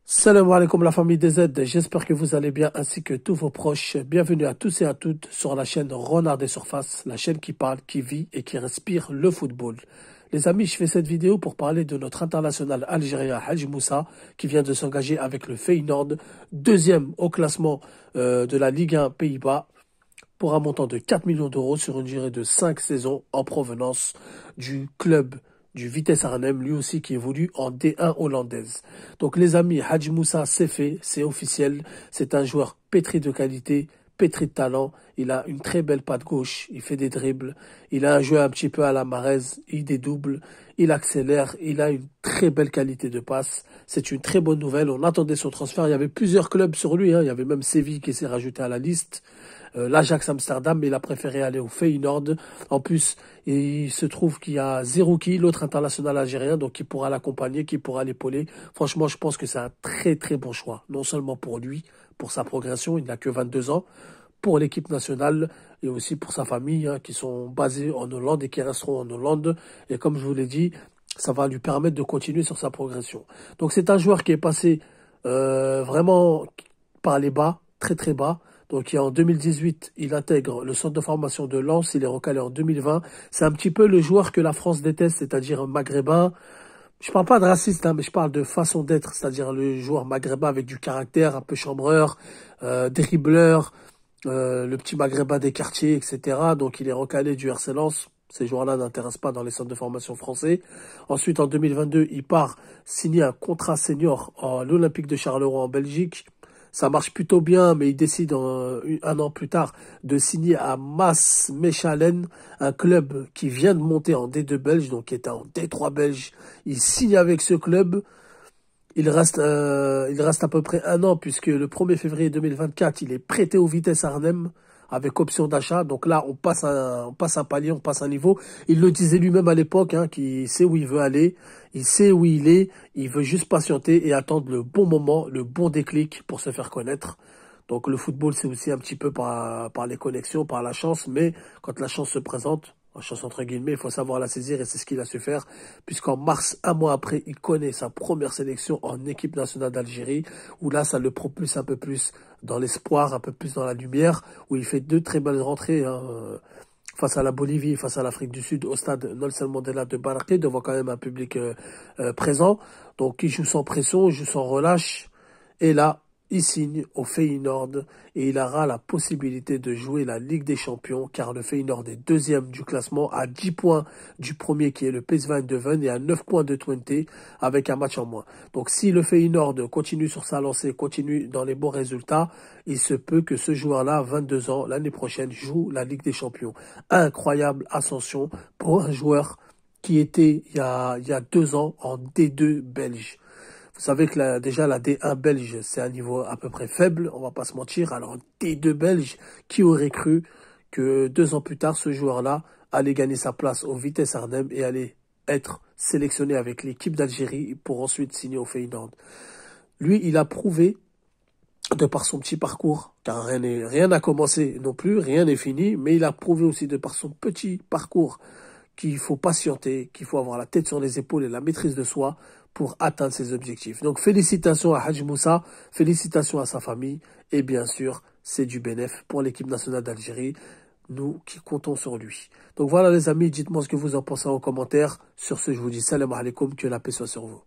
Salam alaikum la famille des Z, j'espère que vous allez bien ainsi que tous vos proches. Bienvenue à tous et à toutes sur la chaîne Renard des Surfaces, la chaîne qui parle, qui vit et qui respire le football. Les amis, je fais cette vidéo pour parler de notre international algérien Hadji Moussa qui vient de s'engager avec le Feyenoord, deuxième au classement de la Ligue 1 Pays-Bas pour un montant de 4 millions d'euros sur une durée de 5 saisons en provenance du club du Vitesse Arnhem, lui aussi qui évolue en D1 hollandaise. Donc les amis, Hadji Moussa, c'est fait, c'est officiel, c'est un joueur pétri de qualité, pétri de talent, il a une très belle patte gauche, il fait des dribbles, il a un jeu un petit peu à la Mahrez, il dédouble, il accélère, il a une très belle qualité de passe, c'est une très bonne nouvelle, on attendait son transfert, il y avait plusieurs clubs sur lui, il y avait même Séville qui s'est rajouté à la liste, l'Ajax Amsterdam, mais il a préféré aller au Feyenoord. En plus, il se trouve qu'il y a Zerouki, l'autre international algérien, donc qui pourra l'accompagner, qui pourra l'épauler. Franchement, je pense que c'est un très très bon choix, non seulement pour lui, pour sa progression, il n'a que 22 ans, pour l'équipe nationale et aussi pour sa famille, qui sont basés en Hollande et qui resteront en Hollande. Et comme je vous l'ai dit, ça va lui permettre de continuer sur sa progression. Donc c'est un joueur qui est passé vraiment par les bas, très très bas. Donc en 2018, il intègre le centre de formation de Lens, il est recalé en 2020. C'est un petit peu le joueur que la France déteste, c'est-à-dire maghrébin. Je parle pas de raciste, mais je parle de façon d'être, c'est-à-dire le joueur maghrébin avec du caractère, un peu chambreur, dribbleur, le petit maghrébin des quartiers, etc. Donc il est recalé du RC Lens. Ces joueurs-là n'intéressent pas dans les centres de formation français. Ensuite, en 2022, il part signer un contrat senior à l'Olympique de Charleroi en Belgique. Ça marche plutôt bien, mais il décide un an plus tard de signer à Mas Mechelen, un club qui vient de monter en D2 belge, donc qui était en D3 belge. Il signe avec ce club. Il reste à peu près un an puisque le 1er février 2024, il est prêté au Vitesse Arnhem avec option d'achat. Donc là, on passe un palier, on passe un niveau. Il le disait lui-même à l'époque, qu'il sait où il veut aller, il sait où il est, il veut juste patienter et attendre le bon moment, le bon déclic pour se faire connaître. Donc le football, c'est aussi un petit peu par les connexions, par la chance, mais quand la chance se présente, en chance entre guillemets, il faut savoir la saisir et c'est ce qu'il a su faire, puisqu'en mars, un mois après, il connaît sa première sélection en équipe nationale d'Algérie, où là, ça le propulse un peu plus dans l'espoir, un peu plus dans la lumière, où il fait deux très belles rentrées, face à la Bolivie, face à l'Afrique du Sud, au stade Nelson Mandela de Baraké, devant quand même un public présent. Donc il joue sans pression, il joue sans relâche, et là, il signe au Feyenoord et il aura la possibilité de jouer la Ligue des Champions car le Feyenoord est deuxième du classement à 10 points du premier qui est le PSV Eindhoven et à 9 points de Twente avec un match en moins. Donc si le Feyenoord continue sur sa lancée, continue dans les bons résultats, il se peut que ce joueur-là, 22 ans, l'année prochaine, joue la Ligue des Champions. Incroyable ascension pour un joueur qui était il y a 2 ans en D2 belge. Vous savez que déjà la D1 belge, c'est un niveau à peu près faible, on va pas se mentir. Alors D2 belge, qui aurait cru que 2 ans plus tard, ce joueur-là allait gagner sa place au Vitesse Arnhem et allait être sélectionné avec l'équipe d'Algérie pour ensuite signer au Feyenoord. Lui, il a prouvé, de par son petit parcours, car rien n'a commencé non plus, rien n'est fini, mais il a prouvé aussi de par son petit parcours qu'il faut patienter, qu'il faut avoir la tête sur les épaules et la maîtrise de soi pour atteindre ses objectifs. Donc félicitations à Hadji Moussa, félicitations à sa famille et bien sûr c'est du bénéf pour l'équipe nationale d'Algérie, nous qui comptons sur lui. Donc voilà les amis, dites-moi ce que vous en pensez en commentaire. Sur ce je vous dis salam alaikum, que la paix soit sur vous.